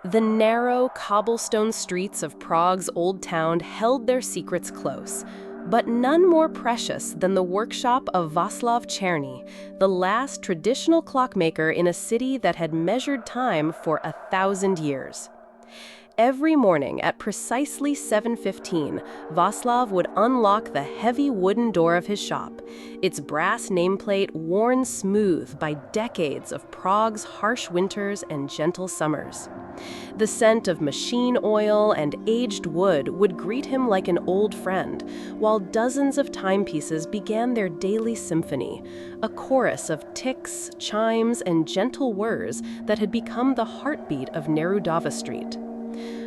The narrow, cobblestone streets of Prague's old town held their secrets close, but none more precious than the workshop of Václav Černý, the last traditional clockmaker in a city that had measured time for 1,000 years. Every morning at precisely 7:15, Václav would unlock the heavy wooden door of his shop, its brass nameplate worn smooth by decades of Prague's harsh winters and gentle summers. The scent of machine oil and aged wood would greet him like an old friend, while dozens of timepieces began their daily symphony, a chorus of ticks, chimes, and gentle whirs that had become the heartbeat of Nerudova Street.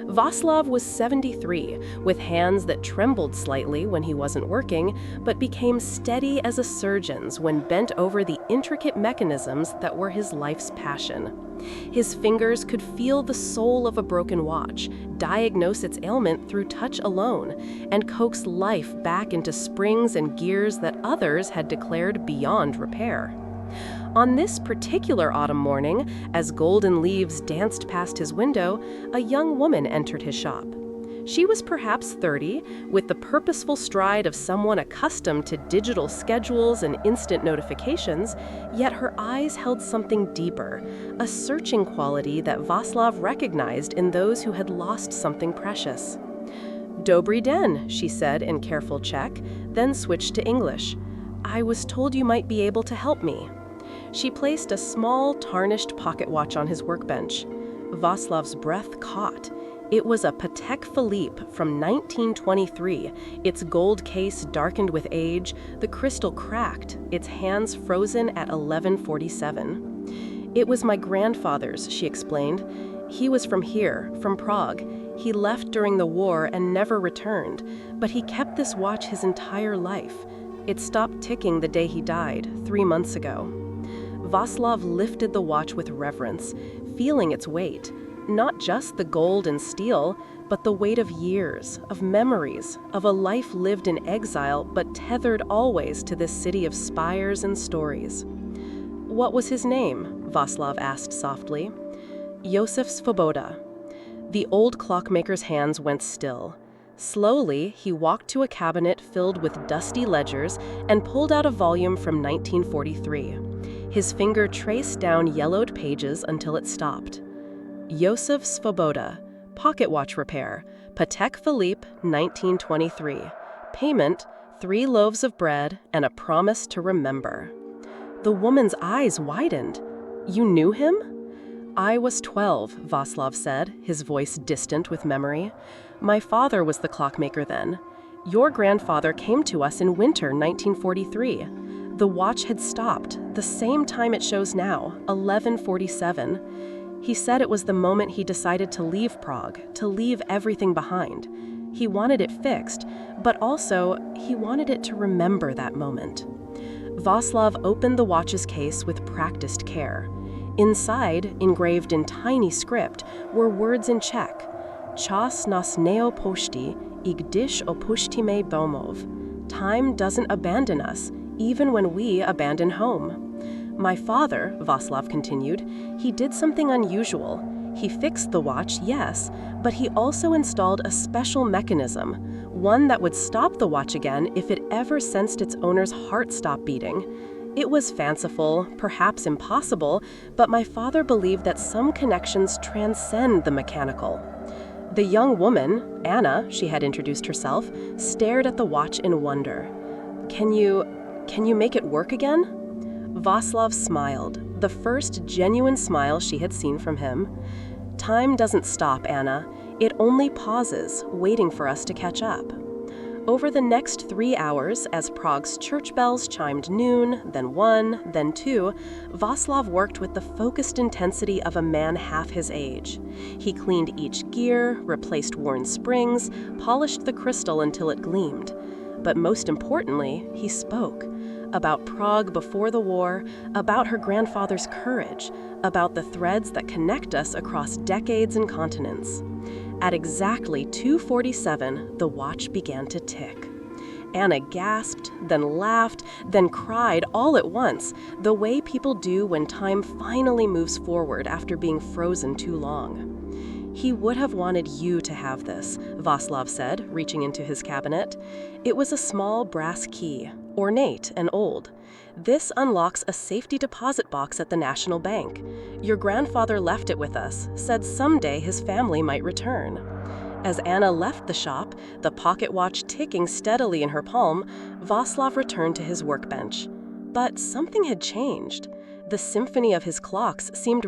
Václav was 73, with hands that trembled slightly when he wasn't working, but became steady as a surgeon's when bent over the intricate mechanisms that were his life's passion. His fingers could feel the soul of a broken watch, diagnose its ailment through touch alone, and coax life back into springs and gears that others had declared beyond repair. On this particular autumn morning, as golden leaves danced past his window, a young woman entered his shop. She was perhaps 30, with the purposeful stride of someone accustomed to digital schedules and instant notifications, yet her eyes held something deeper, a searching quality that Václav recognized in those who had lost something precious. "Dobrý den," she said in careful Czech, then switched to English. "I was told you might be able to help me." She placed a small, tarnished pocket watch on his workbench. Václav's breath caught. It was a Patek Philippe from 1923, its gold case darkened with age, the crystal cracked, its hands frozen at 11:47. "It was my grandfather's," she explained. "He was from here, from Prague. He left during the war and never returned, but he kept this watch his entire life. It stopped ticking the day he died, 3 months ago." Václav lifted the watch with reverence, feeling its weight, not just the gold and steel, but the weight of years, of memories, of a life lived in exile but tethered always to this city of spires and stories. "What was his name?" Václav asked softly. "Josef Svoboda." The old clockmaker's hands went still. Slowly, he walked to a cabinet filled with dusty ledgers and pulled out a volume from 1943. His finger traced down yellowed pages until it stopped. Josef Svoboda, pocket watch repair, Patek Philippe, 1923. Payment, 3 loaves of bread and a promise to remember. The woman's eyes widened. "You knew him?" "I was 12, Václav said, his voice distant with memory. "My father was the clockmaker then. Your grandfather came to us in winter 1943. The watch had stopped, the same time it shows now, 11:47. He said it was the moment he decided to leave Prague, to leave everything behind. He wanted it fixed, but also he wanted it to remember that moment." Václav opened the watch's case with practiced care. Inside, engraved in tiny script, were words in Czech. "Čas nás neopouští, i když opustíme domov." Time doesn't abandon us, even when we abandon home. "My father," Václav continued, "he did something unusual. He fixed the watch, yes, but he also installed a special mechanism, one that would stop the watch again if it ever sensed its owner's heart stop beating. It was fanciful, perhaps impossible, but my father believed that some connections transcend the mechanical." The young woman, Anna, she had introduced herself, stared at the watch in wonder. Can you make it work again?" Václav smiled, the first genuine smile she had seen from him. "Time doesn't stop, Anna. It only pauses, waiting for us to catch up." Over the next 3 hours, as Prague's church bells chimed noon, then 1, then 2, Václav worked with the focused intensity of a man half his age. He cleaned each gear, replaced worn springs, polished the crystal until it gleamed. But most importantly, he spoke about Prague before the war, about her grandfather's courage, about the threads that connect us across decades and continents. At exactly 2:47, the watch began to tick. Anna gasped, then laughed, then cried all at once, the way people do when time finally moves forward after being frozen too long. "He would have wanted you to have this," Václav said, reaching into his cabinet. It was a small brass key, ornate and old. "This unlocks a safety deposit box at the National Bank. Your grandfather left it with us, said someday his family might return." As Anna left the shop, the pocket watch ticking steadily in her palm, Václav returned to his workbench. But something had changed. The symphony of his clocks seemed